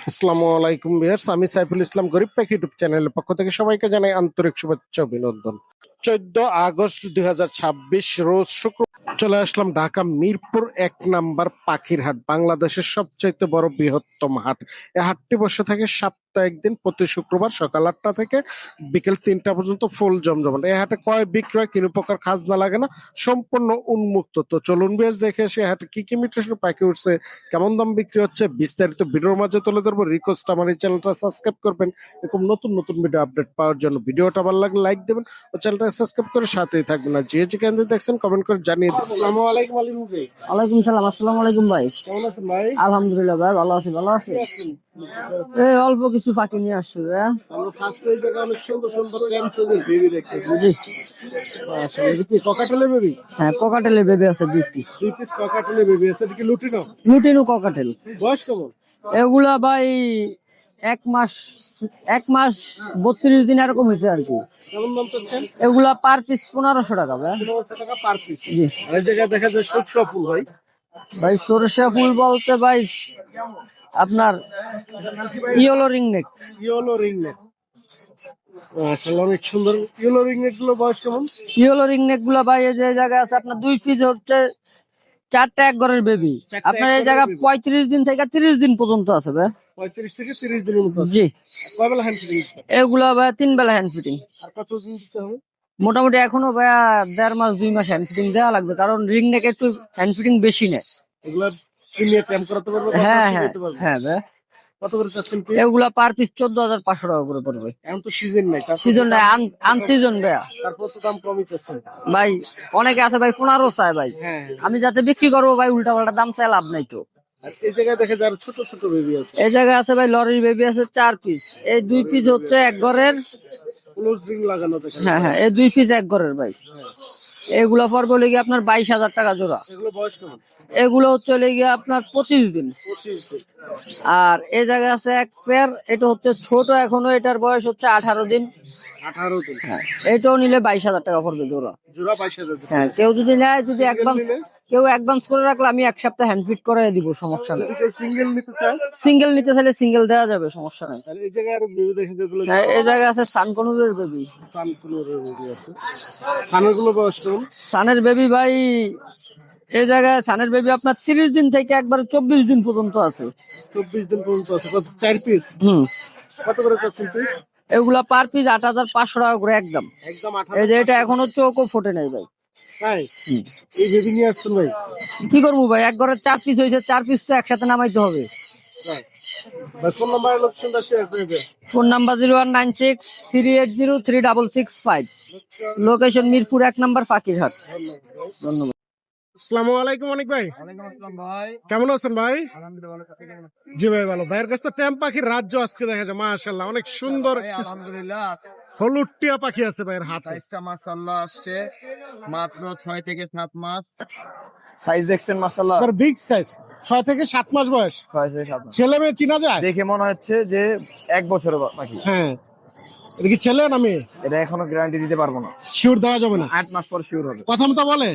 আসসালামু আলাইকুম ভিউয়ার্স, আমি সাইফুল ইসলাম গরিব পাখি ইউটিউব চ্যানেলের পক্ষ থেকে সবাইকে জানাই আন্তরিক শুভেচ্ছা অভিনন্দন। 14 আগস্ট 2026 রোজ শুক্রবার চলে আসলাম ঢাকা মিরপুর 1 নম্বর পাখির হাট, বাংলাদেশের সবচাইতে বড় বৃহত্তম হাট। এই হাটটি বসে থাকে সপ্তাহে একদিন, প্রতি শুক্রবার সকাল 8টা থেকে বিকেল 3টা পর্যন্ত ফুল জমজমাট। এই হাটে ক্রয় বিক্রয় কোনো প্রকার খাজনা লাগে না, সম্পূর্ণ উন্মুক্ত। তো চলুন বেশ দেখে এসে হাটে কি কি মিটেশন পাখি উঠছে, কেমন দাম বিক্রি হচ্ছে, বিস্তারিত ভিডিওর মাঝে তুলে ধরবো। রিকোয়েস্ট আমার এই চ্যানেলটা সাবস্ক্রাইব করবেন এরকম নতুন নতুন ভিডিও আপডেট পাওয়ার জন্য। ভিডিওটা ভালো লাগলে লাইক দেবেন ও চ্যানেলটা সাবস্ক্রাইব করে সাথেই থাকবেন। আর যে যেখান থেকে দেখছেন কমেন্ট করে জানিয়ে দেবেন। আসসালামু আলাইকুম আলিম ভাই। ওয়ালাইকুম সালাম। আসসালামু আলাইকুম ভাই। কেমন আছেন ভাই? আলহামদুলিল্লাহ ভাই, ভালো আছি। ভালো আছি। এই অল্প কিছু পাখি নিয়ে আসছি ভাই। আমরা ফার্স্ট এই জায়গায় অনেক সুন্দর সুন্দর ক্যান্সারের বেবি দেখতেছি। জি। আসলে এটা কি ককাটেলের বেবি? হ্যাঁ, ককাটেলের বেবি আছে 2 পিস। 2 পিস ককাটেলের বেবি আছে। এটা কি লুটিনো? Lutino cockatiel. বয়স কেমন? এগুলা ভাই 1 মাস 1 মাস 32 দিন এরকম হয়েছে আর কি। কেমন দাম চাচ্ছেন? এগুলা পার পিস 1500 টাকা ভাই। 1500 টাকা পার পিস। জি আর এই জায়গায় দেখা যায় সরষা ফুল ভাই। ভাই, সরিষা ফুল বলতে ভাই আপনার ইয়েলো রিংনেক। Yellow ringneck. আসলে অনেক সুন্দর ইয়েলো রিংনেক গুলো। বয়স কেমন? ইয়েলো রিংনেক গুলা ভাই এই যে জায়গায় আছে আপনার 2 পিস হচ্ছে 4টা এক ঘরের বেবি। আপনার এই জায়গা 35 দিন থেকে 30 দিন পর্যন্ত আছে ভাই। 35 থেকে 30 দিনের মতো আছে। জি। কয় বেলা হ্যান্ড ফিটিং? এগুলা ভাই 3 বেলা হ্যান্ড ফিটিং। আর কত দিন দিতে হবে? মোটামুটি এখনো ভাই 1.5 মাস 2 মাস হ্যান্ড ফিটিং দেওয়া লাগবে, কারণ রিং নেক একটু হ্যান্ড ফিটিং বেশি নেয়। এগুলা সিনিয়ে টেম করাতে পারবে? হ্যাঁ হ্যাঁ হ্যাঁ ভাই। কত করে চাচ্ছেন কি? এগুলা পার পিস 14,500 টাকা করে পড়বে। এখন তো সিজন নাই, সিজন নাই, আনসিজন ভাই। তারপর তো দাম কমই চাচ্ছেন ভাই অনেকে আছে ভাই 15 চায় ভাই। হ্যাঁ। আমি যাতে বিক্রি করবো ভাই, উল্টা পাল্টা দাম চাই লাভ নাই তো। আর এই জায়গায় দেখে যারা ছোট ছোট বেবি আছে। এই জায়গায় আছে ভাই লরির বেবি আছে 4 পিস। এই 2 পিস হচ্ছে এক ঘরের। ক্লোজ রিং লাগানো দেখেন। হ্যাঁ হ্যাঁ, এই 2 পিস এক ঘরের ভাই। এগুলা পড়বে লেগে আপনার 22,000 টাকা জোড়া। এগুলো বয়স কেমন? এগুলো হচ্ছে লেগে আপনার 25 দিন। 25 দিন। আর এই জায়গায় আছে এক পেয়ার, এটা হচ্ছে ছোট এখনো, এটার বয়স হচ্ছে 18 দিন। 18 দিন। হ্যাঁ, এটাও নিলে 22,000 টাকা পড়বে জোড়া। জোড়া 22,000 টাকা। হ্যাঁ, কেউ যদি নেয়, যদি নিলে? কেউ অ্যাডভান্স করে রাখলে আমি 1 সপ্তাহ হ্যান্ড ফিট করে দিব, সমস্যা নেই। যদি কেউ সিঙ্গেল নিতে চায়? সিঙ্গেল নিতে চাইলে সিঙ্গেল দেওয়া যাবে, সমস্যা নেই। আর এই জায়গায় আরো বেবি দেখেন যেগুলো হ্যাঁ, এই জায়গায় আছে সানকনুরের বেবি। সানকুলোরের বেবি আছে। সানের গুলো বয়স কেমন? সানের বেবি ভাই, এই জায়গায় সানের বেবি আপনার 30 দিন থেকে একবার 24 দিন পর্যন্ত আছে। 24 দিন পর্যন্ত আছে। কত? 4 পিস। কত করে চাচ্ছেন পিস? এগুলা পার পিস 8,500 টাকা করে একদম। একদম এই যে 18। এটা এখনো চোখও ফোটে নাই ভাই। তাই? এই বেবি নিয়ে আসছেন ভাই? কি করবো ভাই, এক ঘরে 4 পিস হয়েছে, 4 পিস তো একসাথে নামাইতে হবে। তাই? ভাই ফোন নাম্বার লোকেশনটা শেয়ার করে দেন। Phone number 0196380365। লোকেশন মিরপুর 1 নম্বর পাখিরহাট। ধন্যবাদ। আসসালামু আলাইকুম অনেক ভাই। ওয়ালাইকুম আসসালাম ভাই। কেমন আছেন ভাই? আলহামদুলিল্লাহ। জি ভাই ভালো। ভাইয়ের কাছে তো ট্যাম পাখির রাজ্য আজকে দেখা যায়, মাশাআল্লাহ অনেক সুন্দর আলহামদুলিল্লাহ। হলুদ টিয়া পাখি আছে ভাইয়ের হাতে। সাইজটা মাশাআল্লাহ আসছে মাত্র 6 থেকে 7 মাস। সাইজ দেখছেন মাশাআল্লাহ, বিগ সাইজ। 6 থেকে 7 মাস বয়স। 6 থেকে 7 মাস। ছেলে মেয়ে চিনা যায়? দেখে মনে হচ্ছে যে 1 বছরের পাখি। হ্যাঁ। এটা কি ছেলে না মেয়ে? এটা এখনো গ্যারান্টি দিতে পারবো না। শিওর দেওয়া যাবে না? 8 মাস পর শিওর হবে। প্রথম তো বলে।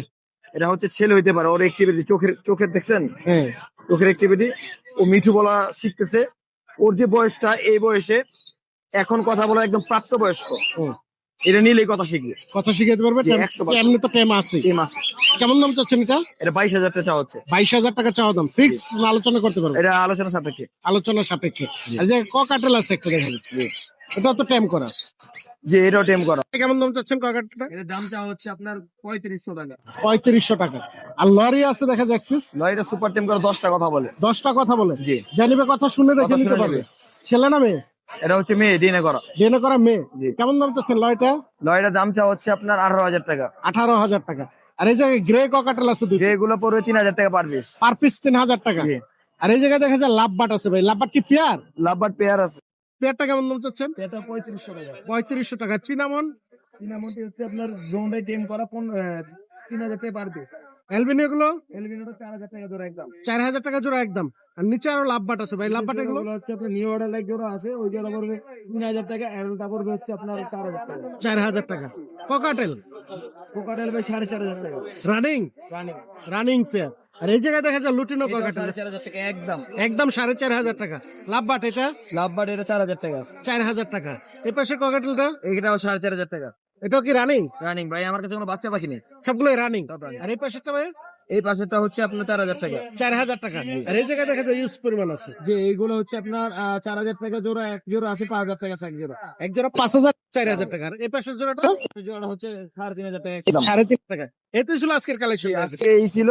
এটা হচ্ছে ছেলে হইতে পারে, ওর অ্যাক্টিভিটি চোখের দেখছেন, হ্যাঁ। চোখের অ্যাক্টিভিটি। ও মিঠু বলা শিখতেছে। ওর যে বয়সটা, এই বয়সে এখন কথা বলা একদম প্রাপ্তবয়স্ক। এটা নিলেই কথা শিখবে। কথা শিখাতে পারবে। জি, 100%। এমনি তো টেম আছে। এই মাসে কেমন দাম চাচ্ছেন এটা? এটা 22,000 টাকা চাওয়া হচ্ছে। 22,000 টাকা চাওয়া দাম। ফিক্সড না আলোচনা করতে পারবে? এটা আলোচনা সাপেক্ষে। আলোচনা সাপেক্ষে। আর যে ককাটেল আছে একটা দেখা যাচ্ছে, এটা তো টেম করা। যে এটাও টেম করা। কেমন দাম চাচ্ছেন ককাটেলটা? এর দাম চাওয়া হচ্ছে আপনার 3500 টাকা। 3500 টাকা। আর লরি আছে দেখা যায় এক পিস। লরিটা সুপার টেম করে 10টা কথা বলে। 10টা কথা বলে? জি। জানিবে কথা শুনে দেখে কথা নিতে শুনে পারবে। নেবে। ছেলে না মেয়ে? এটা হচ্ছে মেয়ে ডিনে করা। ডিএনএ করা মেয়ে। জি। কেমন দাম চাচ্ছেন লরিটা? লরিটার দাম চাওয়া হচ্ছে আপনার 18,000 টাকা। 18,000 টাকা। আর এই জায়গায় গ্রে ককাটেল আছে দুই। যেগুলো পড়বে 3,000 টাকা পার পিস। পার পিস 3,000 টাকা। জি। আর এই জায়গায় দেখা যায় লাভবাট আছে ভাই। লাভবাট কি পেয়ার? লাভবার্ড পেয়ার আছে। পেয়ারটা কেমন দাম চাচ্ছেন? এটা 3500 টাকা। 3500 টাকা। চিনামন? চিনামতি হচ্ছে আপনার জোনবাই টেম করা 3,000 টাকা পার পিস। অ্যালবিনিও গুলো? এলবিনোটা 4,000 টাকা জোড়া একদম। 4,000 টাকা জোড়া একদম। আর নিচে আরো লাভবাট আছে ভাই। লাভবাট এগুলো? হচ্ছে আপনার নিউ অর্ডার লাইক জোড়া আছে, ওই জোড়া পড়বে 3,000 টাকা। অ্যাডাল্টটা পড়বে হচ্ছে আপনার 4,000 টাকা। 4,000 টাকা। ককাটেল? কোকাটেল ভাই 4,500 টাকা। রানিং? রানিং। Running pair. আর এই জায়গায় দেখা যায় লুটিনো ককাটেল 4,500 টাকা একদম। একদম 4,500 টাকা। লাভবাট এটা লাভবার্ড এটা 4,000 টাকা। 4,000 টাকা। এই পাশে ককাটেলটা এটাও 4,500 টাকা। এটাও কি রানিং? রানিং ভাই, আমার কাছে কোনো বাচ্চা পাখি নেই। সবগুলোই রানিং। সব running। আর এই পাশেরটা ভাই এই পাশেরটা হচ্ছে আপনার 4,000 টাকা। 4,000 টাকা। আর এই জায়গায় দেখা যায় ইউজ পরিমাণ আছে। যে এইগুলো হচ্ছে আপনার 4,000 টাকা জোড়া, এক জোড়া আছে 5,000 টাকা এক জোড়া। এক জোড়া 5,000 4,000 টাকা। আর এই পাশের জোড়াটা এই জোড়া হচ্ছে 3,500 টাকা। 3,500 টাকা। এতে ছিল আজকের কালেকশন। আজকে এই ছিল।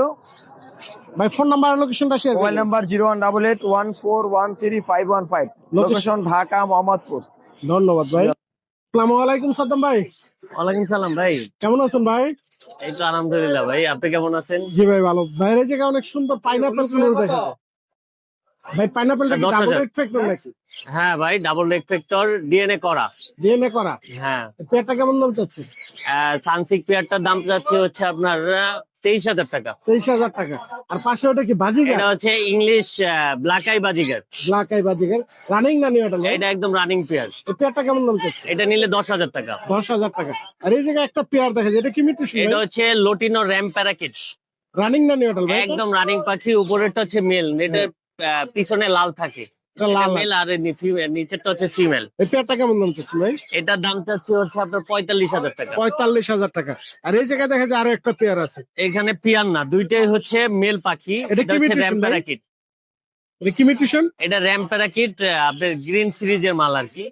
ভাই ফোন নাম্বার আর লোকেশনটা শেয়ার মোবাইল করুন। Number 01881413515, location Dhaka Mohammadpur. ধন্যবাদ ভাই। আসসালামু আলাইকুম সাদ্দাম ভাই, ওয়ালাইকুম সালাম ভাই। কেমন আছেন ভাই? এই তো আলহামদুলিল্লাহ ভাই, আপনি কেমন আছেন? জি ভাই ভালো। বাইরে জায়গায় অনেক সুন্দর পাইনাপেল কুনুর দেখা যায়। ভাই পাইনাপেলটা কি 10,000 ডাবল রেড ফ্যাক্টর নাকি? হ্যাঁ ভাই, ডাবল রেড ফ্যাক্টর ডিএনএ করা। ডিএনএ করা। হ্যাঁ, পেয়ারটা কেমন দাম চাচ্ছে? সানসিক পেয়ারটার দাম যাচ্ছে হচ্ছে আপনার 23,000 টাকা। 23,000 টাকা। আর পাশে ওটা কি বাজিগার? এটা হচ্ছে ইংলিশ ব্ল্যাক আই বাজিগার। ব্ল্যাক আই বাজিগার। রানিং না নিউ এটা? এটা একদম রানিং পেয়ার। এই পেয়ারটা কেমন দাম চাচ্ছে? এটা নিলে 10,000 টাকা। 10,000 টাকা। আর এই জায়গায় একটা পেয়ার দেখা যায়, এটা কি মিউটেশন? এটা হচ্ছে লোটিনো র্যাম প্যারাকিট। রানিং না নিউ এটা? একদম রানিং পাখি। উপরেরটা হচ্ছে মেল, এটা পিছনে লাল থাকে। এটা লাল মেল আর নিচেরটা হচ্ছে ফিমেল। এই পেয়ারটা কেমন দাম চাচ্ছে ভাই? এটার দাম চাচ্ছে হচ্ছে আপনার 45,000 টাকা। 45,000 টাকা। আর এই জায়গায় দেখা যায় আরো একটা পেয়ার আছে। এখানে পিয়ার না, দুইটাই হচ্ছে মেল পাখি। এটা কি হচ্ছে mutation র্যাম ভাই? প্যারাকিট। এটা কি মিউটেশন? এটা র্যাম প্যারাকিট, আপনার গ্রিন সিরিজের মাল আর কি।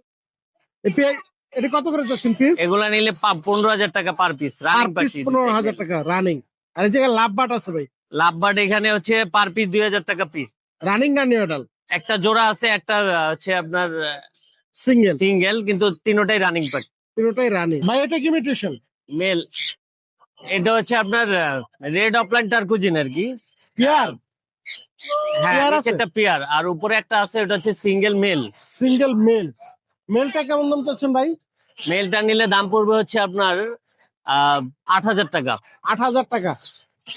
এই পেয়ার এটা কত করে যাচ্ছেন পিস? এগুলা নিলে 15,000 টাকা পার পিস। রানিং আর পিস পাখি 15,000 টাকা রানিং। আর এই জায়গায় লাভ বাট আছে ভাই, লাভবার্ড এখানে হচ্ছে পার পিস 2,000 টাকা পিস। রানিং না নিউ এটা? একটা জোড়া আছে, একটা হচ্ছে আপনার সিঙ্গেল। সিঙ্গেল, কিন্তু তিনোটাই রানিং পাখি। তিনটাই রানিং। ভাই এটা কি মিউটেশন? মেল। এটা হচ্ছে আপনার রেড অফলাইন টার্কুজিন আর কি। পেয়ার। হ্যাঁ, পেয়ার আছে? নিচে একটা পেয়ার আর উপরে একটা আছে, ওটা হচ্ছে সিঙ্গেল মেল। Single male. মেলটা কেমন দাম চাচ্ছেন ভাই? মেলটা নিলে দাম পড়বে হচ্ছে আপনার 8,000 টাকা। 8,000 টাকা।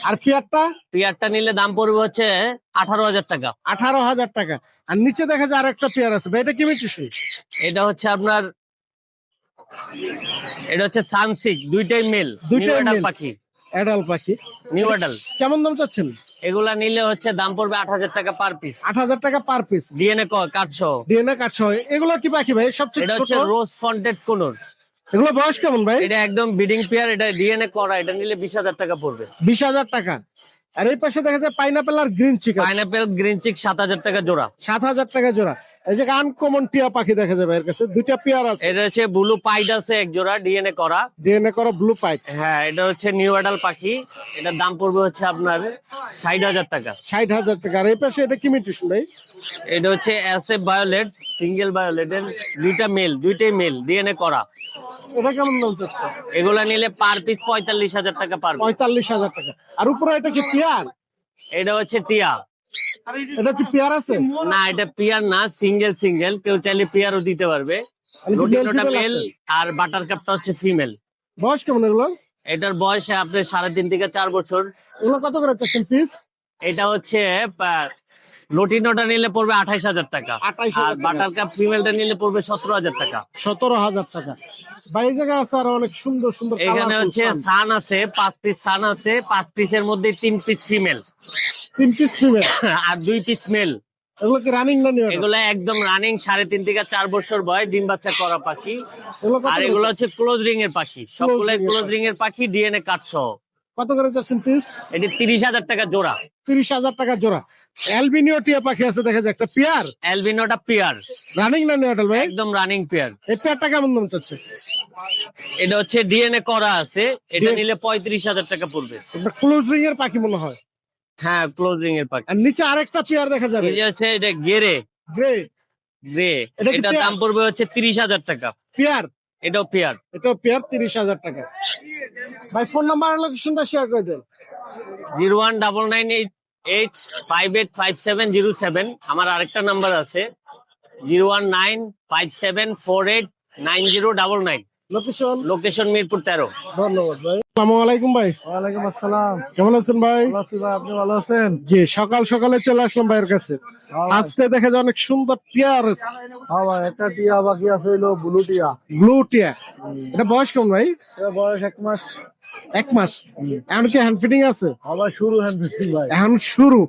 আর পেয়ারটা? পেয়ারটা নিলে দাম পড়বে হচ্ছে 18,000 টাকা। 18,000 টাকা। আর নিচে দেখা যায় আর একটা পেয়ার আছে ভাই, এটা কি মিউটেশন? এটা হচ্ছে আপনার, এটা হচ্ছে সানসিক, দুইটাই মেল। দুইটাই নিউ male। পাখি। অ্যাডাল পাখি। New adult. কেমন দাম চাচ্ছেন? এগুলা নিলে হচ্ছে দাম পড়বে 8,000 টাকা পার পিস। 8,000 টাকা পার পিস। ডিএনএ কার্ড সহ। ডিএনএ কার্ড সহ। এগুলো কি পাখি ভাই সবচেয়ে এটা ছোট? হচ্ছে রোজ ফন্টেড কোনর। এগুলো বয়স কেমন ভাই? এটা একদম বিডিং পেয়ার, এটা ডিএনএ করা। এটা নিলে 20,000 টাকা পড়বে। 20,000 টাকা। আর এই পাশে দেখা যায় পাইনাপেল আর green chicken. Pineapple green cheek 7,000 টাকা জোড়া। 7,000 টাকা জোড়া। এই যে আনকমন টিয়া পাখি দেখা যায় ভাইয়ের কাছে, দুইটা পেয়ার আছে। এটা হচ্ছে ব্লু পাইড আছে এক জোড়া, ডিএনএ করা। ডিএনএ করা ব্লু পাইট। হ্যাঁ, এটা হচ্ছে নিউ অ্যাডাল পাখি। এটার দাম পড়বে হচ্ছে আপনার 60,000 টাকা। 60,000 টাকা। আর এই পাশে এটা কি মিউটেশন ভাই? এটা হচ্ছে এসএফ ভায়োলেট, সিঙ্গেল ভায়োলেটের দুইটাই মেল ডিএনএ করা। এটা কেমন দাম চাচ্ছে? এগুলা নিলে পার পিস 45,000 টাকা পার পিস। 45,000 টাকা। আর উপরে এটা কি পেয়ার? এটা হচ্ছে টিয়া। এটা কি পেয়ার আছে? না, এটা পিয়ার না, সিঙ্গেল। কেউ চাইলে পিয়ারও দিতে পারবে। মানে কি লুটিনোটা male মেল আছে? আর বাটার কাপটা হচ্ছে ফিমেল। বয়স কেমন এগুলো? এটার বয়স আপনার 3.5 থেকে 4 বছর। এগুলো কত করে চাচ্ছেন পিস? এটা হচ্ছে লুটিনোটা নিলে পড়বে 28,000 টাকা। 28,000 আর টাকা। বাটার কাপ ফিমেলটা নিলে পড়বে 17,000 টাকা। 17,000 টাকা। ভাই এই জায়গায় আছে আরো অনেক সুন্দর সুন্দর এখানে কালার। হচ্ছে সান আছে 5 পিস, সান আছে 5 পিসের মধ্যে 3 পিস ফিমেল 3 পিস ফিমেল। আর 2 পিস মেল। এগুলো কি রানিং না নিউ? এগুলো একদম রানিং, 3.5 থেকে 4 বছর বয়স, ডিম বাচ্চা করা পাখি। এগুলো কত আর করে এগুলো চাচ্ছেন? হচ্ছে ক্লোজ রিং এর পাখি, সবগুলো ring এর ক্লোজ পাখি। রিং এর পাখি, ডিএনএ কার্ড সহ। কত করে যাচ্ছেন পিস? এটি 30,000 টাকা জোড়া। 30,000 টাকা জোড়া। অ্যালবিনিও টিয়া পাখি আছে দেখা যায় একটা পেয়ার। অ্যালবিনোটা পেয়ার, রানিং না নিউ ভাই? একদম রানিং পেয়ার। এই পেয়ারটা কেমন দাম চাচ্ছে? এটা হচ্ছে ডিএনএ করা আছে, এটা DNA নিলে 35,000 টাকা পড়বে। এটা ক্লোজ রিং এর পাখি মনে হয়। হ্যাঁ, ক্লোজ রিং এর পাখি। আর নিচে আরেকটা পেয়ার দেখা যাবে এই যে হচ্ছে এটা গ্রে। গ্রে। এটা কি এটার পেয়ার? দাম পড়বে হচ্ছে 30,000 টাকা। পেয়ার। এটাও পেয়ার। এটাও পেয়ার 30,000 টাকা। ভাই ফোন নাম্বার আর লোকেশনটা শেয়ার করে দেন। 01998585707। আমার আরেকটা নাম্বার আছে 01957489099। লোকেশন? লোকেশন মিরপুর 13। ধন্যবাদ ভাই। আসসালামু আলাইকুম ভাই। ওয়ালাইকুম আসসালাম। কেমন আছেন ভাই? ভালো আছি ভাই, আপনি ভালো আছেন? জি সকাল সকালে চলে আসলাম ভাইয়ের কাছে। আজকে দেখা যায় অনেক সুন্দর পেয়ার আছে। হ্যাঁ ভাই, একটা টিয়া বাকি আছে হইলো ব্লু টিয়া। ব্লু টিয়া। এটা বয়স কেমন ভাই? এর বয়স 1 মাস 1 মাস। এখন কি হ্যান্ড ফিটিং আছে? আবার শুরু হ্যান্ড ফিটিং ভাই। এখন শুরু।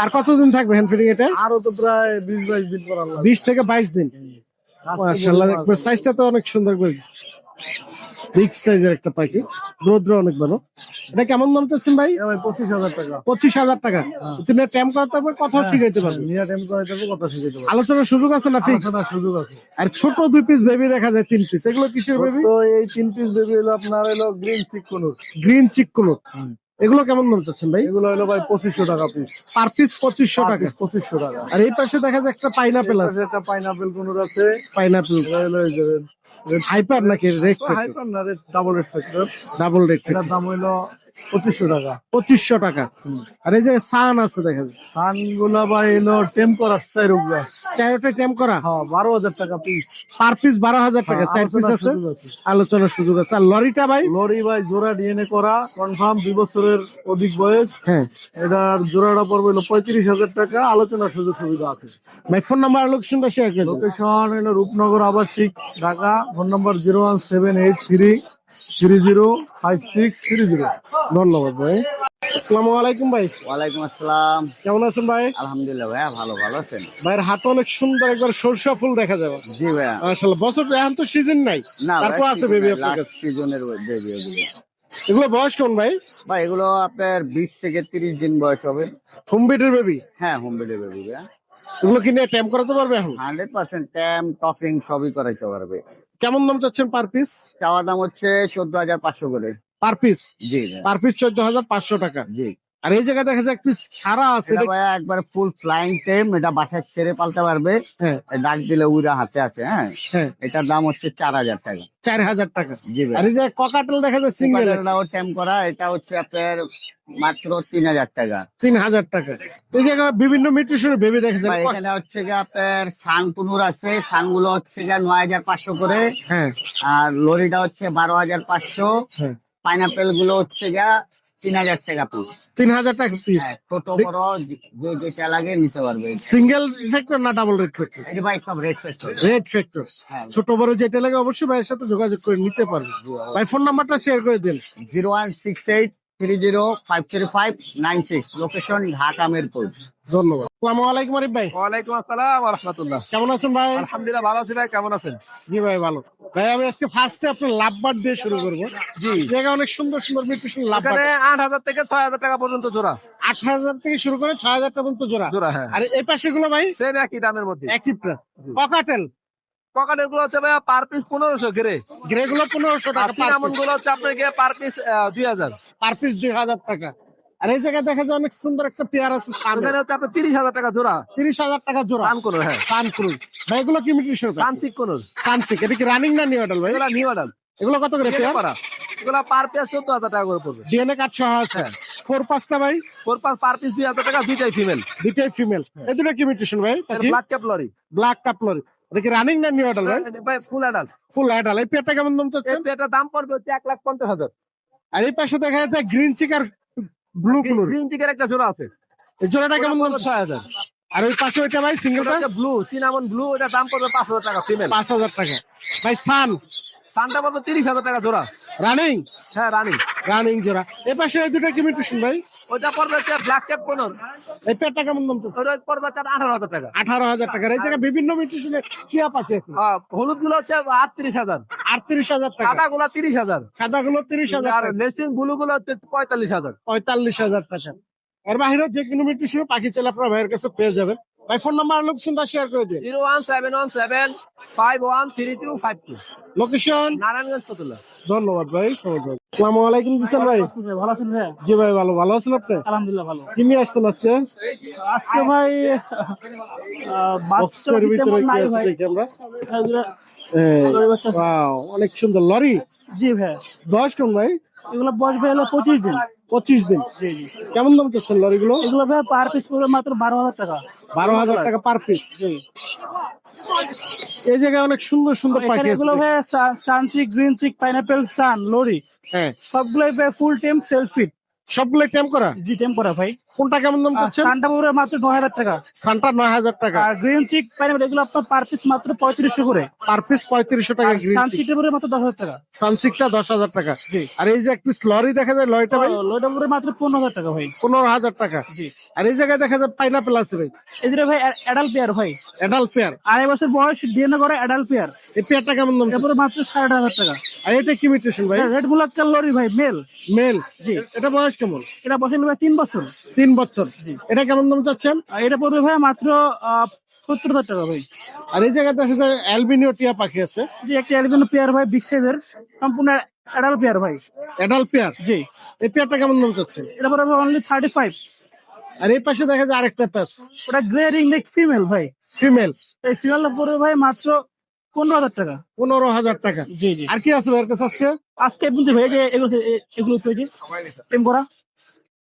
আর কতদিন থাকবে হ্যান্ড ফিটিং এটা? আরো তো প্রায় 20-22 দিন পর আল্লাহ। 20 থেকে 22 দিন। মাশাআল্লাহ, সাইজটা তো অনেক সুন্দর করে, বিগ সাইজের একটা পাখি, রোদ্র অনেক ভালো। এটা কেমন দাম চাচ্ছেন ভাই? 25,000 টাকা। 25,000 টাকা। তুমি ট্যাম করতে পারবে, কথা শিখাইতে পারবে, নিয়া টাইম করে দেবো, কথা শিখাইতে পারবো। আলোচনার সুযোগ আছে না? ফিক্স আলোচনার সুযোগ আছে। আর ছোট 2 পিস বেবি দেখা যায়, 3 পিস, এগুলো কিসের বেবি? তো এই 3 পিস বেবি হলো আপনার হলো গ্রিন চিক কোনুর। গ্রিন চিককুলো। এগুলো কেমন দাম চাচ্ছেন ভাই? এগুলো হলো ভাই 2500 টাকা পিস। পার পিস 2500 টাকা। 2500 টাকা। আর এই পাশে দেখা যায় একটা পাইনাপেল আছে। একটা পাইনাপেল কোনুর আছে। পাইনাপেল এটা হলো এই যে হাইপার নাকি রেড? হাইপার না, red, double red factor. Double red. এটার দাম হলো 2500 টাকা। 2500 টাকা। আর এই যে সান আছে দেখা যায়, সানগুলা ভাই হলো টেম করা চাই রোগা। চারটা ট্যাম করা। হ্যাঁ 12,000 টাকা পিস। পার পিস 12,000 টাকা। 4 পিস আছে, আলোচনার সুযোগ আছে। আর লরিটা ভাই? লরি ভাই জোড়া ডিএনএ করা, কনফার্ম 2 বছরের অধিক বয়স। হ্যাঁ এটার জোড়াটা পড়বে হলো 35,000 টাকা, আলোচনার সুযোগ সুবিধা আছে। ভাই ফোন নাম্বার আর লোকেশনটা শেয়ার করে দিন। লোকেশন হলো রূপনগর আবাসিক, ঢাকা। ফোন নম্বর 01783305630। ধন্যবাদ ভাই। আসসালামু আলাইকুম ভাই। ওয়ালাইকুম আসসালাম। কেমন আছেন ভাই? আলহামদুলিল্লাহ ভাইয়া, ভালো আছেন? ভাইয়ের হাতে অনেক সুন্দর একবার সরষা ফুল দেখা যাবে। জি ভাইয়া। মাশাআল্লাহ, বছর এখন তো সিজন নাই, না তারপর আছে বেবি আপনার কাছে। সিজনের বেবি এগুলো। এগুলো বয়স কেমন ভাই? ভাই এগুলো আপনার 20 থেকে 30 দিন বয়স হবে। হোম বিটের বেবি? হ্যাঁ, হোম ডেলিভারি ভাইয়া। এগুলো কিনে ট্যাম করাতে পারবে এখন? 100% ট্যাম টপিং সবই করাইতে পারবে। কেমন দাম চাচ্ছেন পার পিস? চাওয়া দাম হচ্ছে 14,500 করে। Per piece? জি ভাইয়া। পার পিস 14,500 টাকা। জি। আর এই জায়গায় দেখা যায় এক পিস ছাড়া আছে। এটা ভাইয়া একবার ফুল ফ্লাইং টেম, এটা বাসায় ছেড়ে পালতে পারবে। হ্যাঁ ডাক দিলে উড়া হাতে আছে। হ্যাঁ, হ্যাঁ, এটার দাম হচ্ছে 4,000 টাকা। 4,000 টাকা। জি আর ভাইয়া। এই যে ককাটেল দেখা যায় সিঙ্গেল, এটাও টেম করা, এটা হচ্ছে আপনার মাত্র 3,000 টাকা। 3,000 টাকা। এই জায়গায় বিভিন্ন মিউটেশনের বেবি দেখা যায়। ভাই এখানে হচ্ছে গিয়ে আপনার সান কুনুর আছে, সানগুলো হচ্ছে গিয়ে 9,500 করে। হ্যাঁ আর লরিটা হচ্ছে 12,500। হ্যাঁ, পাইনাপেল গুলো হচ্ছে গিয়া 3,000 টাকা পিস। 3,000 টাকা পিস। ছোট বড় যে যেটা লাগে নিতে পারবে। সিঙ্গেল ফ্যাক্টর না ডাবল রেড ফ্যাক্টর? এই যে ভাই সব রেড ফেস্ট। Red factor. হ্যাঁ। ছোট বড় যেটা লাগে অবশ্যই ভাইয়ের সাথে যোগাযোগ করে নিতে পারবে। ভাই ফোন নাম্বারটা শেয়ার করে দিন। 0168305359, লোকেশন ঢাকা মিরপুর। ধন্যবাদ। আসসালামু আলাইকুম আরিফ ভাই। ওয়ালাইকুম আসসালাম ওয়া রাহমাতুল্লাহ। কেমন আছেন ভাই? আলহামদুলিল্লাহ ভালো আছি ভাই, কেমন আছেন? জি ভাই ভালো। ভাই আমি আজকে ফার্স্টে আপনার লাভবার্ড দিয়ে শুরু করবো। জি। জায়গা অনেক সুন্দর সুন্দর মিউটেশন লাভবার্ড। এখানে 8,000 থেকে 6,000 টাকা পর্যন্ত জোড়া। 8,000 থেকে শুরু করে 6,000 টাকা পর্যন্ত জোড়া। জোড়া, হ্যাঁ। আর এই পাশে গুলো ভাই? সেম একই দামের মধ্যে। একই প্রাইস। ককাটেল পকেটের গুলো হচ্ছে ভাইয়া পার পিস 1500 গ্রে। গ্রে গুলো 1500 আর টাকা চিনামন গুলো হচ্ছে আপনার গিয়ে পার পিস 2,000। পার পিস 2,000 টাকা। আর এই জায়গায় দেখা যায় অনেক সুন্দর একটা পেয়ার আছে সান, এখানে হচ্ছে আপনার 30,000 টাকা জোড়া। 30,000 টাকা জোড়া। সান কোন, হ্যাঁ। সান ক্রুজ ভাই, এগুলো কি মিউটেশন? সানচিক কোন, সানসিক। এটা কি রানিং না নিউ অ্যাডাল্ট ভাই? এগুলা নিউ মডেল। এগুলো কত করে পেয়ার? এগুলা পার পিস 14,000 টাকা করে পড়বে। ডিএনএ কার্ড সহ আছে। 4-5টা ভাই? পার পিস 2,000 টাকা, দুইটাই ফিমেল। দুইটাই ফিমেল। এই দুটো কি মিউটেশন ভাই? Black cap lory. ব্ল্যাক কাপলরি। এটা কি রানিং না নিউ অ্যাডাল্ট ভাই? ভাই ফুল অ্যাডাল্ট। Full adult. এই পেয়ারটা কেমন দাম এই চাচ্ছেন? পেটার দাম পড়বে হচ্ছে 1,50,000। আর এই পাশে দেখা যাচ্ছে গ্রিন চিক আর ব্লু ক্লুর। গ্রিন চিকের একটা জোড়া আছে, এই জোড়াটা কেমন দাম? 6,000। আর ওই পাশে ওইটা ভাই সিঙ্গেলটা? ব্লু, চিনামন ব্লু, এটা দাম পড়বে 5,000 টাকা ফিমেল। 5,000 টাকা। ভাই সান? সানটা পড়বে 30,000 টাকা জোড়া। রানিং? হ্যাঁ রানি। রানিং জোড়া। এই পাশে এই দুটো কি মিউটেশন ভাই? ওইটা পড়বে হচ্ছে ব্ল্যাক ক্যাপ কোন, এই পেয়ারটা কেমন দাম? ওটা পড়বে হচ্ছে 18,000 টাকা। 18,000 টাকা। এই জায়গায় বিভিন্ন মিউটেশনের টিয়া পাচ্ছে। হলুদ গুলো হচ্ছে 38,000, 38,000 টাকা। সাদা গুলো 30,000, সাদা গুলো 30,000 আর টাকা। লেসিং ব্লু গুলো হচ্ছে 45,000। 45,000 টাকা। এর বাইরে যে কোনো মিউটেশন পাখি চাইলে আপনার ভাইয়ের কাছে পেয়ে যাবেন। ভাই ফোন নাম্বার লোকেশনটা শেয়ার করে দিন। 01717513252, লোকেশন নারায়ণগঞ্জ ফতুল্লা। ধন্যবাদ ভাই। আসসালামু আলাইকুম জিসান ভাই। ভালো আছেন ভাই? জি ভাই ভালো। ভালো আছেন আপনি? আলহামদুলিল্লাহ ভালো। কি নিয়ে আসছেন আজকে? আজকে ভাই বক্সের ভিতরে কি আছে দেখি আমরা। ওয়াও, অনেক সুন্দর লরি। জি ভাই, বয়স কেমন ভাই? এগুলো বয়স ভাই হলো 25 দিন। 25 দিন। কেমন দাম চাচ্ছেন লরি গুলো? এগুলো ভাই পার পিস পড়বে মাত্র 12,000 টাকা। 12,000 টাকা পার পিস। এই জায়গায় অনেক সুন্দর সুন্দর পাখি এখানে আছে। এগুলো ভাই সানচিক, গ্রিন চিক, পাইনাপেল, সান, লরি হ্যাঁ, সবগুলোই ভাই ফুল টেম সেলফিট। সবগুলো টেম করা? জি টেম করা ভাই। কোনটা কেমন দাম চাচ্ছেন? সানটা পড়বে মাত্র 9,000 টাকা। সানটা 9,000 টাকা। আর গ্রিন চিক পাইনাপেল এগুলো আপনার পার পিস মাত্র 3500 করে। পার পিস 3500 টাকা গ্রিন চিক। সানসিটে পড়বে মাত্র 10,000 টাকা। সানসিকটা 10,000 টাকা। জি। আর এই যে এক পিস লরি দেখা যায়, লরিটা ভাই লোটা পড়বে মাত্র 15,000 টাকা ভাই। 15,000 টাকা। জি। আর এই জায়গায় দেখা যায় পাইনাপেল আছে ভাই, এদের ভাই অ্যাডাল্ট পেয়ার ভাই, অ্যাডাল্ট পেয়ার। 2.5 বছর বয়স ডিএনএ করে অ্যাডাল্ট পেয়ার। এই পেয়ারটা কেমন দাম? এরপরে মাত্র 8,500 টাকা। আর এটা কি মিউটেশন ভাই? রেড মুলাক্কার লরি ভাই, মেল। মেল। জি। এটা বয়স কেমন? এটা বসে ভাই 3 বছর। 3 বছর। এটা কেমন দাম চাচ্ছেন? আর এটা পড়বে ভাই মাত্র 70,000 টাকা ভাই। আর এই জায়গায় দেখা যায় অ্যালবিনিও টিয়া পাখি আছে, জি, একটা অ্যালবিনো পেয়ার ভাই, বিগ সাইজের, সম্পূর্ণ অ্যাডাল্ট পেয়ার ভাই। Adult pair. জি। এই পেয়ারটা কেমন দাম চাচ্ছেন? এটা পড়বে অনলি 35। আর এই পাশে দেখা যায় আরেকটা প্যাচ, ওটা গ্রে রিং নেক ফিমেল ভাই। ফিমেল। এই ফিমেলটা পড়বে ভাই মাত্র 15,000 টাকা। 15,000 টাকা। জি জি। আর কি আছে ভাইয়ের কাছে আজকে? আজকে বলতে ভাই যে এগুলো পেয়েছি টেম করা।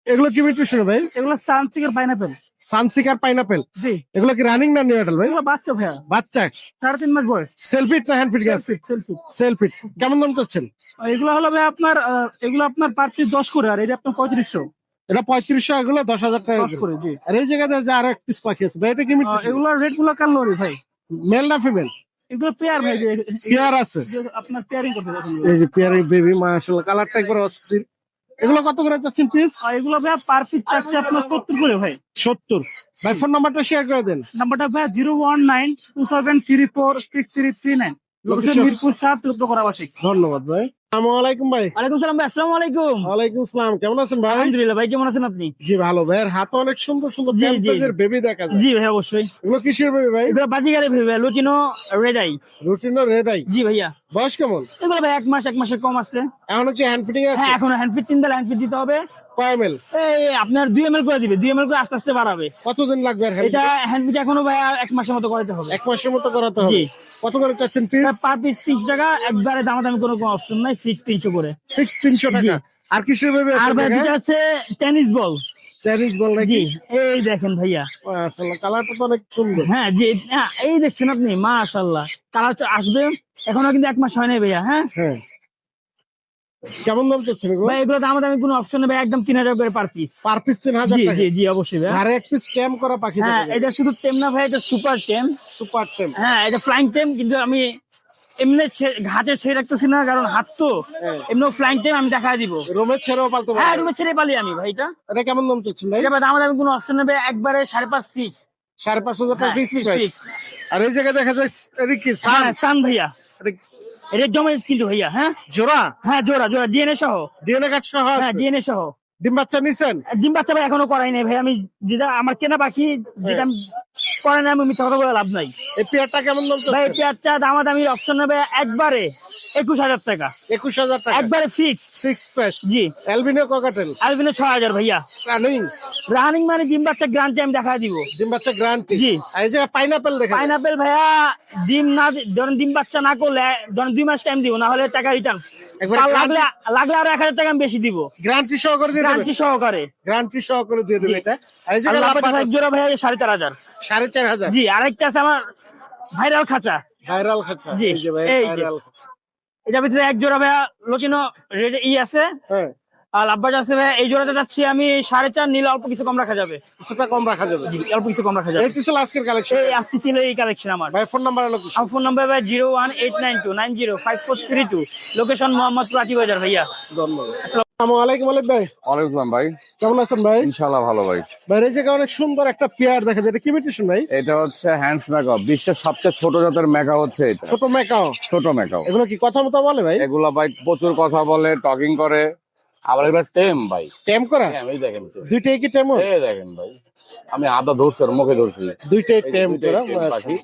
এগুলো কি মিউটেশন ভাই? এগুলো সানসিকের পাইনাপেল। সানসিক আর পাইনাপেল। জি। এগুলো কি রানিং না নিউ অ্যাডাল্ট ভাই? এগুলো বাচ্চা ভাইয়া, বাচ্চা। 3.5 মাস বয়স। সেলফিট না হ্যান্ড ফিট গ্যাস? সেলফি। সেলফিট। কেমন দাম চাচ্ছেন? এগুলো হলো ভাই আপনার এগুলো আপনার পার পিস 10 করে, আর এটা আপনার 3500। এটা 3500, এগুলো 10,000 টাকা 10 করে জি। আর এই জায়গায় দেখা যায় আরো এক পিস পাখি আছে ভাই, এটা কি মিউটেশন? এগুলো রেড মুলাক্কার লরি ভাই। মেল না ফিমেল? এগুলো পেয়ার ভাই, পেয়ার আছে। আপনার পেয়ারিং করতে দেখুন। এই যে পেয়ার বেবি, মাশাআল্লাহ কালারটা একবার অস্থির। এগুলো কত করে চাচ্ছেন পিস? এগুলো ভাই পার পিস চাচ্ছে আপনার 70 করে ভাই। 70। ভাই ফোন নাম্বারটা শেয়ার করে দেন। নাম্বারটা ভাই 01927346339। Location Location? মিরপুর 7, করা আবাসিক। ধন্যবাদ ভাই। আসসালামু আলাইকুম ভাই। ওয়ালাইকুম সালাম ভাই, আসসালামু আলাইকুম। ওয়ালাইকুম আসসালাম, কেমন আছেন ভাই? আলহামদুলিল্লাহ ভাই, কেমন আছেন আপনি? জি ভালো। ভাইয়ের হাতে অনেক সুন্দর সুন্দর জি, জি, প্যাম্পেজের বেবি দেখা যায়। জি ভাই অবশ্যই। এগুলো কিসের বেবি ভাই? এগুলো বাজিগারে ভাই, lutino red eye. Lutino red eye. জি ভাইয়া। বয়স কেমন? এগুলো ভাই 1 মাসের কম আছে। এখন হচ্ছে হ্যান্ড ফিটিং আছে? হ্যাঁ, এখন হ্যান্ড ফিট 3 দিলে হ্যান্ড ফিট দিতে হবে। কয় ml? এই আপনার 2 ml করে দিবে, 2 ml করে আস্তে আস্তে বাড়াবে। কতদিন লাগবে আর এটা হ্যান্ড ফিট এখনো ভাই 1 মাসের মতো করাতে হবে। 1 মাসের মতো করাতে হবে? জি। কত করে চাচ্ছেন পিস? পার পিস 30 টাকা, একবারে দামাদামি কোনো অপশন নাই, ফিক্স 300 করে। ফিক্স 300 টাকা। আর কিসের বেবি আর আছে? ভাই যেটা আছে টেনিস বল। চাইনিজ বল নাকি? জি, এই দেখেন ভাইয়া। মাশাআল্লাহ কালারটা তো অনেক সুন্দর। হ্যাঁ জি, হ্যাঁ, এই দেখছেন আপনি, মাশাআল্লাহ কালার তো আসবে, এখনো কিন্তু 1 মাস হয় নাই ভাইয়া। হ্যাঁ হ্যাঁ। কেমন দাম চাচ্ছেন এগুলো? ভাই, এগুলো দামাদামি কোনো অপশন নেই ভাই, একদম 3,000 করে পার পিস। পার পিস 3,000 জি টাকা? জি জি অবশ্যই ভাই। আর এক পিস ট্যাম করা পাখি হ্যাঁ, দেখা যায়। এটা শুধু টেম না ভাই, এটা সুপার টেম। সুপার ট্যাম। হ্যাঁ, এটা ফ্লাইং টেম, কিন্তু আমি এমনি ঘাটে ছেড়ে রাখতেছি না, কারণ হাত তো এমনি ফ্লাইং টেম আমি দেখাই দিব। রোমে ছেড়েও পালতে হ্যাঁ, পারবে? রুমে ছেড়ে পালি আমি ভাই। এটা এটা কেমন দাম চাচ্ছেন ভাই? এটা ভাই দামাদামি কোনো অপশন নেবে, একবারে 5.5 ফিক্স। 5,500 টাকা হ্যাঁ, ফিক্স fix, প্রাইস। fix। আর এই জায়গায় দেখা যায় এটা কি সান? হ্যাঁ, সান ভাইয়া, এটা জমে কিন্তু ভাইয়া। হ্যাঁ জোড়া? হ্যাঁ, জোড়া জোড়া ডিএনএ সহ। ডিএনএ কার্ড সহ হ্যাঁ, আছে? ডিএনএ সহ। ডিম বাচ্চা নিছেন? ডিম বাচ্চা ভাই এখনো করাই নাই ভাই, আমি যেটা আমার কেনা পাখি, যেটা আমি করাই নাই, আমি মিথ্যা কথা বলে লাভ নাই এই পেয়ারটা কেমন দাম ভাই। চাচ্ছেন? পেয়ারটা দামাদামির অপশন নেবে একবারে 21,000 টাকা, 21,000 টাকা একবারে ফিক্স। Fix price. জি। অ্যালবিনো ককাটেল আলবিনো 6,000 ভাইয়া। রানিং? রানিং মানে ডিম বাচ্চা গ্যারান্টি আমি দেখা দিব। ডিম বাচ্চা গ্যারান্টি? জি। আর এই যে পাইনাপেল দেখা যায়? পাইনাপেল ভাইয়া ডিম না ধরেন ডিম বাচ্চা না করলে ধরেন 2 মাস টাইম দিব, না হলে টাকা রিটার্ন। একবারে লাগলে লাগলে আরো 1,000 টাকা আমি বেশি দিব, গ্যারান্টি সহ করে দিয়ে দেবে? গ্যারান্টি সহকারে। গ্যারান্টি সহ করে দিয়ে দেবে এটা। আর এই যে আর লাপাটা লাপাটা এক জোড়া ভাইয়া 4,500। 4,500। জি, আরেকটা আছে আমার ভাইরাল খাঁচা। ভাইরাল খাঁচা। জি, এই যে ভাই এই যে। ভাইরাল খাঁচা। এটার ভিতরে এক জোড়া ভাইয়া লোচিনো রেড আছে, হ্যাঁ, আর লাভবাজ আছে ভাইয়া। এই জোড়াটা যাচ্ছি আমি 4.5, নিলে অল্প কিছু কম রাখা যাবে। কিছুটা কম রাখা যাবে। জি, অল্প কিছু কম রাখা যাবে। এই ছিল আজকের কালেকশন। এই আজকে ছিল এই কালেকশন আমার। ভাই ফোন নাম্বার হলো কি? আমার ফোন নাম্বার ভাই 01892905432, লোকেশন মোহাম্মদপুর আটি বাজার ভাইয়া। ধন্যবাদ। আসসালামু আলাইকুম আলিফ ভাই, ওয়ালাইকুম আসসালাম ভাই। কেমন আছেন ভাই? ইনশাআল্লাহ ভালো ভাই। ভাই এই জায়গায় অনেক সুন্দর একটা পেয়ার দেখা যায়, এটা কি মিউটেশন ভাই? এটা হচ্ছে হ্যান্ডস ম্যাকাও, বিশ্বের সবচেয়ে ছোট জাতের ম্যাকা হচ্ছে এটা। ছোট ম্যাকাও? ছোট ম্যাকাও। এগুলো কি কথা মতো বলে ভাই? এগুলা ভাই প্রচুর কথা বলে, টকিং করে, আবার এবার টেম ভাই। টেম করা? এই দেখেন তো। দুইটাই কি টেম? এই দেখেন ভাই, আমি আদা ধরছি ওর মুখে ধরছি। দুইটাই টেম করা পাখি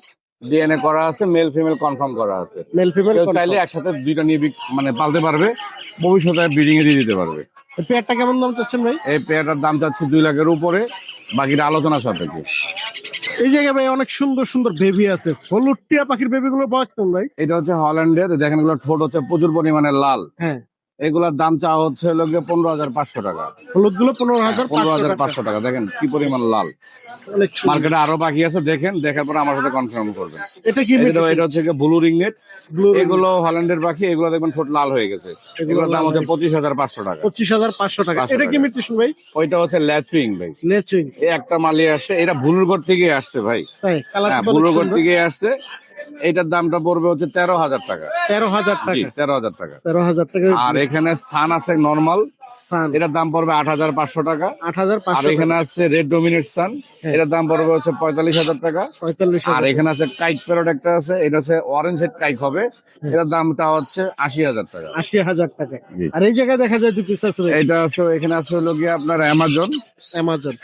ডিএনএ করা আছে, মেল ফিমেল কনফার্ম করা আছে। মেল ফিমেল কেউ চাইলে একসাথে দুইটা নিয়ে মানে পালতে পারবে, ভবিষ্যতে ব্রিডিং এ দিয়ে দিতে পারবে। পেয়ারটা কেমন দাম চাচ্ছেন ভাই? এই পেয়ারটার দাম চাচ্ছে 2 লাখের উপরে, বাকিটা আলোচনা সাপেক্ষে। এই জায়গায় ভাই অনেক সুন্দর সুন্দর বেবি আছে। হলুদ টিয়া পাখির বেবি গুলো বয়স কেমন ভাই? এটা হচ্ছে হল্যান্ডের, দেখেন এগুলো ঠোঁট হচ্ছে প্রচুর পরিমাণে লাল। হ্যাঁ, এগুলার দাম চাওয়া হচ্ছে হলো গিয়ে 15,500 টাকা। হলুদ গুলো 15,500 15,500 টাকা। দেখেন কি পরিমাণ লাল। অনেক সুন্দর। মার্কেটে আরো বাকি আছে, দেখেন, দেখার পর আমার সাথে কনফার্ম করবেন। এটা কি এটা হচ্ছে ব্লু রিংনেট। এগুলো হল্যান্ডের পাখি, এগুলো দেখবেন ঠোঁট লাল হয়ে গেছে। এগুলোর দাম হচ্ছে 25,500 টাকা। 25,500 টাকা। 500 এটা কি টাকা। মিউটেশন ভাই? ওইটা হচ্ছে ল্যাচুইং ভাই। লেচিং। এই একটা মালি আসছে, এটা ভুলুরগড় থেকে আসছে ভাই। তাই কালার হ্যাঁ, ভুলুরগড় থেকে আসছে। এটার দামটা পড়বে হচ্ছে 13,000 টাকা। 13,000 জি, টাকা। 13,000 টাকা। 13,000 টাকা। আর এখানে সান আছে নরমাল, সান এটার দাম পড়বে 8,500 টাকা। আর 8,500 এখানে আছে রেড ডোমিনেট সান, এটার দাম পড়বে হচ্ছে 45,000 টাকা। 45,000 আর এখানে আছে কাইট প্যারট একটা আছে, এটা হচ্ছে অরেঞ্জ হেড কাইট হবে, এটার দামটা হচ্ছে 80,000 টাকা। 80,000 টাকা। জি। আর এই জায়গায় দেখা যায় 2 পিস আছে ভাই। এটা আছে, এখানে আছে হলো গিয়ে আপনার অ্যামাজন। অ্যামাজন।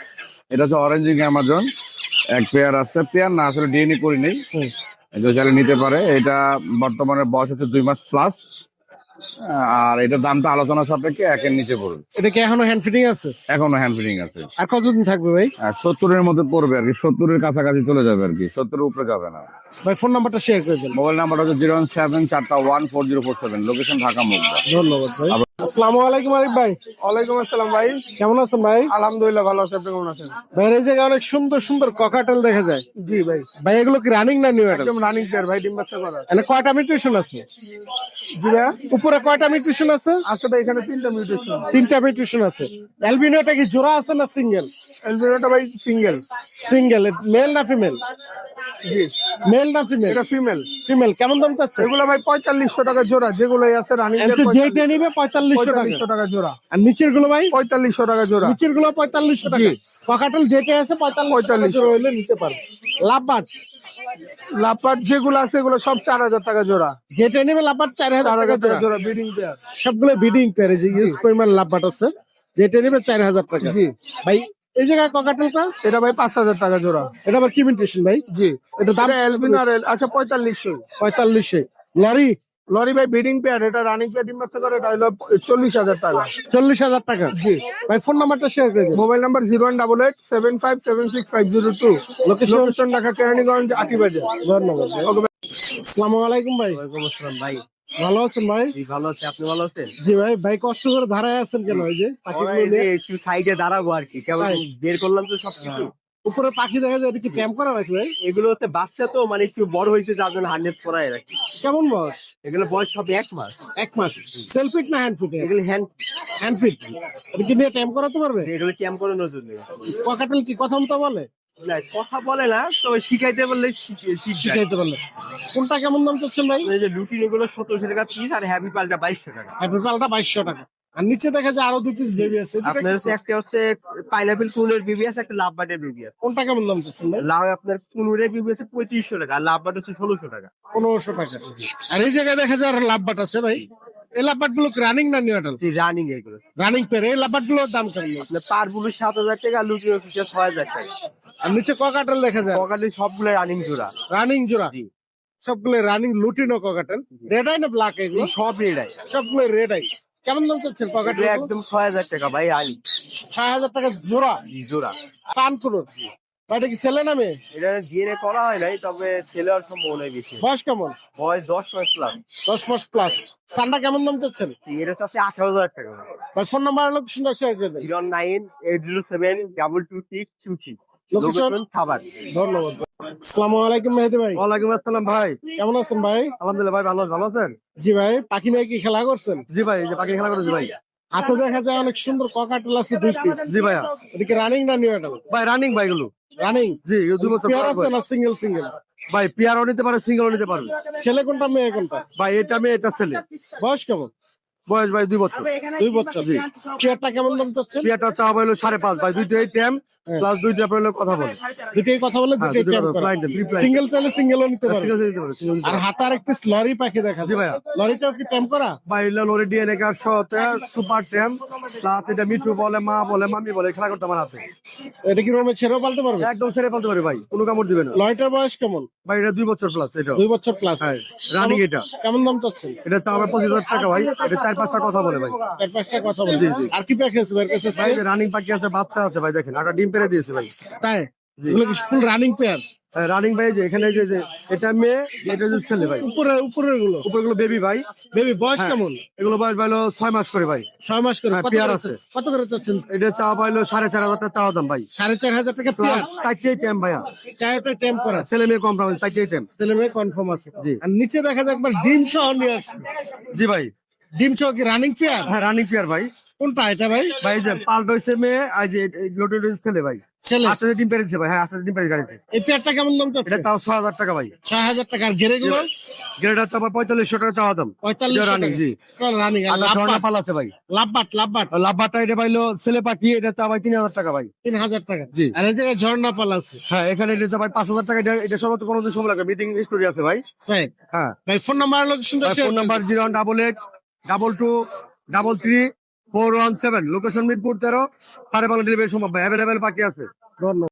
এটা হচ্ছে অরেঞ্জিং অ্যামাজন, এক পেয়ার আছে, পেয়ার না আসলে ডিএনএ করি নেই, এটা চাইলে নিতে পারে। এটা বর্তমানে বয়স হচ্ছে 2 মাস প্লাস। আর এটার দামটা আলোচনা সাপেক্ষে 1 এর নিচে পড়বে। এটা কি এখনো হ্যান্ড ফিটিং আছে? এখনো হ্যান্ড ফিটিং আছে। আর কতদিন থাকবে ভাই? 70-এর মধ্যে পড়বে আর কি, 70-এর কাছাকাছি চলে যাবে আর কি, 70-এর উপরে যাবে না। ভাই ফোন নাম্বারটা শেয়ার করে দেন। মোবাইল নাম্বার হচ্ছে 017414047, লোকেশন ঢাকা মুগদা। ধন্যবাদ ভাই। আসসালামু আলাইকুম আরিফ ভাই। ওয়ালাইকুম আসসালাম ভাই। কেমন আছেন ভাই? আলহামদুলিল্লাহ ভালো আছে, আপনি কেমন আছেন? ভাই এই জায়গায় অনেক সুন্দর সুন্দর ককাটেল দেখা যায়। জি ভাই, ভাই এগুলো কি রানিং না নিউ অ্যাডাল্ট? একদম রানিং পেয়ার ভাই, ডিম বাচ্চা করা। এখানে কয়টা মিউটেশন আছে? জি ভাই, উপরে কয়টা মিউটেশন আছে? আছে ভাই এখানে 3টা মিউটেশন। 3টা মিউটেশন আছে। অ্যালবিনোটা কি জোড়া আছে না সিঙ্গেল? এলবিনোটা ভাই সিঙ্গেল। সিঙ্গেল। মেল না ফিমেল? জি, মেল না ফিমেল? এটা ফিমেল। ফিমেল। কেমন দাম চাচ্ছে? এগুলো ভাই 4500 টাকা জোড়া, যেগুলো আছে রানিং এতে যেটা নিবে 4500 টাকা। 4500 টাকা জোড়া। আর নিচের গুলো ভাই? 4500 টাকা জোড়া। নিচের গুলো 4500 টাকা। ককাটেল যেটা আছে 4500 টাকা হইলে নিতে পারবে। লাভবাট লাপাট যেগুলো আছে এগুলো সব 4000 টাকা জোড়া। যেটা নিবে লাভবাট 4000 টাকা 4000 টাকা জোড়া। জোড়া ব্রিডিং পেয়ার। সবগুলো বিডিং পেয়ারে যে ইউজ পরিমাণ লাভবাট আছে, যেটা নিবে 4000 টাকা। জি। ভাই এই জায়গায় ককাটেলটা এটা ভাই 5000 টাকা জোড়া। এটা আবার কি মিউটেশন ভাই? জি, এটা দাম এটা এলবিনো আর আচ্ছা 4500। 4500। লরি লরি ভাই ব্রিডিং পেয়ার, এটা রানিং পেয়ার ডিম বাচ্চা করে, এটা হলো 40,000 টাকা। 40,000 টাকা। জি। ভাই ফোন নাম্বারটা শেয়ার করে দিন। Mobile number 01887576502। Location Dhaka Keraniganj Atibazar. ধন্যবাদ ভাই। আসসালামু আলাইকুম ভাই। আসসালাম ভাই। ভালো আছেন ভাই? জি ভালো আছে, আপনি ভালো আছেন? জি ভাই। ভাই কষ্ট করে ধারায় আছেন কেন? ওই যে পাখিগুলো নিয়ে? একটু সাইডে দাঁড়াবো আর কি, কেমন তাই? বের করলাম তো সবকিছু। উপরে পাখি দেখা যায়, এটা কি ট্যাম্প করা নাকি ভাই? এগুলো হচ্ছে বাচ্চা তো, মানে একটু বড় হয়েছে, যার জন্য হান্ড্রেড পরায় রাখি। কেমন বয়স? এগুলো বয়স হবে 1 মাস। 1 মাস। সেলফিট না হ্যান্ড ফিট? এগুলো হ্যান্ড, হ্যান্ড ফিট। এটা কি নিয়ে ট্যাম্প করাতে পারবে? এগুলো ক্যাম্প করানোর জন্য। ককাটেল কি কথা মতো বলে? না, কথা বলে না, তো শিখাইতে বললে শিখবে। শিখাইতে পারলে। কোনটা কেমন দাম চাচ্ছেন ভাই? এই যে লুটিন এগুলো 1700 টাকা পিস, আর হ্যাপি পালটা 2200 টাকা। অ্যাপেল পালটা 2200 টাকা। আর নিচে দেখা যায় আরো 2 পিস বেবি আছে। এটা আপনার কি? হচ্ছে একটা হচ্ছে পাইনাপেল কুনুরের বিবি আছে, একটা লাভবাটের বিবি আছে। কোনটা কেমন দাম চাচ্ছেন ভাই? লাভ আপনার কুনুরের বিবি আছে 3500 টাকা, আর লাভবাট হচ্ছে 1600 টাকা। 1500 টাকা। আর এই জায়গায় দেখা যায় আর লাভবাট আছে ভাই। এই লাভবাট গুলো রানিং না নিউ অ্যাডাল্ট? রানিং এগুলো রানিং পেয়ার। এই লাভবাট গুলোর দাম কেমন? আপনার পার বুলু 7000 টাকা, আর লুটিন হচ্ছে 6000 টাকা। আর নিচে ককাটেল দেখা যায় পকাটে সবগুলো রানিং জোড়া। রানিং জোড়া। জি। সবগুলো running lutino cockatiel. Red eye না ব্ল্যাক এগুলো? সব রেডাই। সবগুলো রেড আই। কেমন দাম চাচ্ছেন ককাটেল? একদম 6000 টাকা ভাই, রানিং 6000 টাকা জোড়া। জোড়া। সান করুন। এটা কি ছেলে নামে? এটা ডিএনএ করা হয় নাই, তবে ছেলে আর সম্ভাবনা বেশি। বয়স কেমন? বয়স 10 মাস প্লাস। 10 মাস প্লাস। সানটা কেমন দাম চাচ্ছেন? এটা হচ্ছে 18000 টাকা। ভাই ফোন নাম্বার লোকেশনটা শেয়ার করে দেন। 09807226323। লোকেশন? লোকেশন খাবার। ধন্যবাদ। আসসালামু আলাইকুম মেহেদি ভাই। ওয়ালাইকুম আসসালাম ভাই। কেমন আছেন ভাই? আলহামদুলিল্লাহ ভাই, ভালো আছেন? জি ভাই। পাখি নিয়ে কি খেলা করছেন? জি ভাই, এই যে পাখি খেলা করেছি ভাই। হাতে দেখা যায় অনেক সুন্দর ককাটেল আছে 2 পিস। জি ভাইয়া। এটা কি রানিং না নিউ অ্যাডাল্ট? ভাই রানিং ভাই এগুলো। রানিং। জি, 2 বছর পেয়ার বয়স আছে ভাই। না সিঙ্গেল সিঙ্গেল? ভাই পেয়ারও নিতে পারে, সিঙ্গেলও নিতে পারবে। ছেলে কোনটা মেয়ে কোনটা? ভাই এটা মেয়ে, এটা ছেলে। বয়স কেমন? বয়স ভাই 2 বছর। 2 বছর। জি। পেয়ারটা কেমন দাম চাচ্ছেন? পেয়ারটা চাওয়া হলো 5.5 ভাই, দুইটাই ট্যাম প্লাস দুইটা পেলে কথা বলে। দুটেই কথা বলে হ্যাঁ, দুটেই দুটোই ট্যাম্প কথা, করা। blind, three blind। সিঙ্গেল চাইলে সিঙ্গেলও নিতে পারবে। ঠিক আছে, নিতে পারে, single নিতে আর পারে। হাতার এক পিস লরি পাখি দেখা জি যায়। ভাইয়া। লরিটাও কি ট্যাম্প করা? ভাই এগুলো লোরে ডিএনএ কার্ড সহ সুপার ট্যাম প্লাস এটা মিঠু বলে, মা বলে, মামি বলে, খেলা করতে আমার হাতে। এটা কি রোমে ছেড়েও পালতে পারবে? একদম ছেড়ে ফেলতে পারে ভাই, কোনো কামড় দিবে না। লরিটার বয়স কেমন? ভাই এটা 2 বছর প্লাস। এটা 2 বছর প্লাস। হ্যাঁ, রানিং এটা। কেমন দাম চাচ্ছেন? এটা চাওয়া 25,000 টাকা ভাই। এটা 4-5টা কথা বলে ভাই। 4-5টা কথা বলছি। আর কি পাখি আছে ভাইয়ের কাছে? ভাই রানিং পাখি আছে, বাচ্চা আছে ভাই, দেখেন একটা ডিম পেরে দিয়েছে ভাই। তাই? এগুলো কি ফুল রানিং পেয়ার? রানিং ভাই যে এখানে যে এটা মেয়ে এটা হচ্ছে ছেলে ভাই। উপরের গুলো উপরগুলো বেবি ভাই। বেবি বয়স হ্যাঁ। কেমন? এগুলো বয়স পাইলো 6 মাস করে ভাই। 6 মাস করে। হ্যাঁ, কত পেয়ার করে আছে। কত করে চাচ্ছেন? এটা চাওয়া পাইলো 4,500 টাকা চাওয়া দাম ভাই। 4,500 টাকা পেয়ার। প্লাস 4টি টাইম ভাইয়া। চারটা টেম্প করা, ছেলে মেয়ে কম পাবেন 4টি টাইম। ছেলে মেয়ে কনফার্ম আছে। জি। আর নিচে দেখা যায় একবার ডিম সহ নিয়ে আসছে। জি ভাই। ডিম সহ কি রানিং পেয়ার? হ্যাঁ রানিং পেয়ার ভাই। কোনটা এটা ভাই? ভাই যে পাল্টা হয়েছে মেয়ে আর যে লোটেড হয়েছে ছেলে ভাই। ছেলে। 8টা ডিম পেরেছে ভাই। হ্যাঁ 8টা ডিম পেরেছে গাড়িতে। এই পেয়ারটা কেমন দাম তো? এটা তাও 6,000 টাকা ভাই। 6,000 টাকা। আর গেরে গুলো? গ্রেডার চাপা 4500 টাকা চাওয়া দাম। 4500 রানিং টাকা। জি। রানিং। আর আর ঝর্ণা লাভবাট? পাল আছে ভাই। লাভবাট লাভবারটা এটা পাইলো ছেলে পাখি, এটা চাপাই 3,000 টাকা ভাই। 3,000 টাকা। জি। আর এই জায়গায় ঝর্ণা পাল আছে। হ্যাঁ এখানে এটা চাপাই 5,000 টাকা। এটা সব তো কোনো দিন সময় লাগবে, মিটিং স্টোরি আছে ভাই। ভাই হ্যাঁ ভাই ফোন নাম্বার লোকেশনটা share phone number 01822333417, location Mirpur 13, সাড়ে বাংলা ডেলিভারি সম্ভব ভাই। অ্যাভেলেবেল পাখি আছে। ধন্যবাদ।